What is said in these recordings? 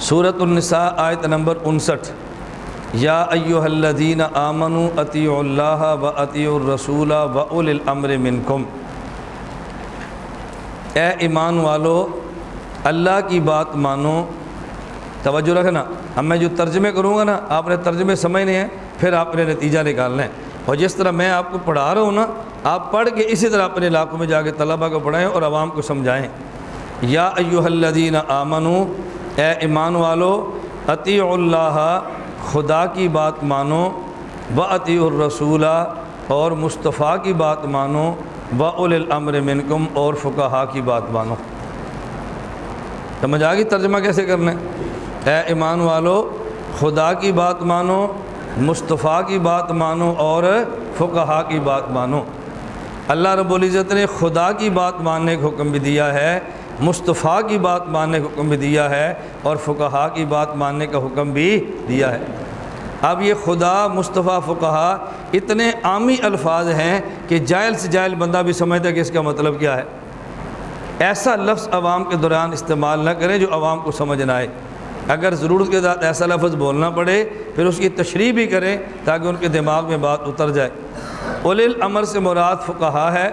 سورۃ النساء آیت نمبر 59، یا ایھا الذین آمنوا اطیعوا اللہ و اطیعوا الرسول و اولی الامر منکم، اے ایمان والو اللہ کی بات مانو۔ توجہ رکھنا، اب میں جو ترجمے کروں گا نا، آپ نے ترجمے سمجھنے ہیں، پھر آپ نے نتیجہ نکالنا ہے، اور جس طرح میں آپ کو پڑھا رہا ہوں نا، آپ پڑھ کے اسی طرح اپنے علاقوں میں جا کے طلبہ کو پڑھائیں اور عوام کو سمجھائیں۔ یا ایھا الذین آمنوا، اے ایمان والو، اطیعوا اللہ، خدا کی بات مانو، و اطیعوا الرسول، اور مصطفیٰ کی بات مانو، و اولی الامر منکم، اور فقہا کی بات مانو۔ سمجھ آ گئی ترجمہ کیسے کرنا ہے؟ اے ایمان والو، خدا کی بات مانو، مصطفیٰ کی بات مانو، اور فقہا کی بات مانو۔ اللہ رب العزت نے خدا کی بات ماننے کا حکم بھی دیا ہے، مصطفیٰ کی بات ماننے کا حکم بھی دیا ہے، اور فقہا کی بات ماننے کا حکم بھی دیا ہے۔ اب یہ خدا، مصطفیٰ، فقہا اتنے عامی الفاظ ہیں کہ جاہل سے جاہل بندہ بھی سمجھتا ہے کہ اس کا مطلب کیا ہے۔ ایسا لفظ عوام کے دوران استعمال نہ کریں جو عوام کو سمجھ نہ آئے۔ اگر ضرورت کے ساتھ ایسا لفظ بولنا پڑے پھر اس کی تشریح بھی کریں تاکہ ان کے دماغ میں بات اتر جائے۔ اولی الامر سے مراد فقہا ہے۔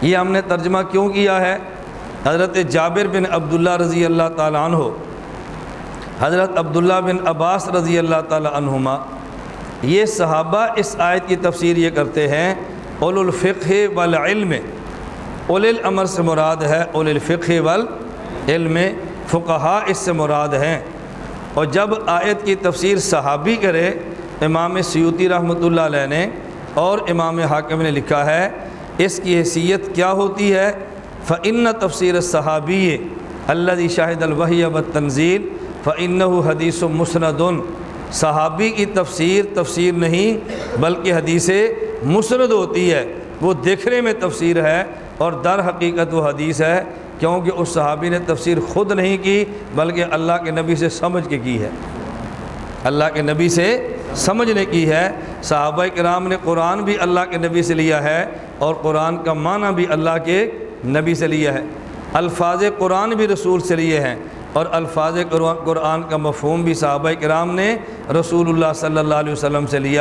یہ ہم نے ترجمہ کیوں کیا ہے؟ حضرت جابر بن عبداللہ رضی اللہ تعالیٰ عنہ، حضرت عبداللہ بن عباس رضی اللہ تعالیٰ عنہما، یہ صحابہ اس آیت کی تفسیر یہ کرتے ہیں، اولو الفقہ والعلم۔ اولی الامر سے مراد ہے اولی الفقہ والعلم، فقہا اس سے مراد ہیں۔ اور جب آیت کی تفسیر صحابی کرے، امام سیوطی رحمۃ اللہ علیہ نے اور امام حاکم نے لکھا ہے، اس کی حیثیت کیا ہوتی ہے؟ فإن تفسیر الصحابی الذی شاہد الوحی والتنزیل فإنہ حدیث مسند۔ صحابی کی تفسیر نہیں بلکہ حدیث مسند ہوتی ہے، وہ دیکھنے میں تفسیر ہے اور در حقیقت وہ حدیث ہے، کیونکہ اس صحابی نے تفسیر خود نہیں کی بلکہ اللہ کے نبی سے سمجھ کے کی ہے، اللہ کے نبی سے سمجھنے کی ہے۔ صحابہ کرام نے قرآن بھی اللہ کے نبی سے لیا ہے اور قرآن کا معنی بھی اللہ کے نبی سے لیا ہے، الفاظ قرآن بھی رسول سے لیے ہیں، اور الفاظ قرآن کا مفہوم بھی صحابہ کرام نے رسول اللہ صلی اللہ علیہ وسلم سے لیا۔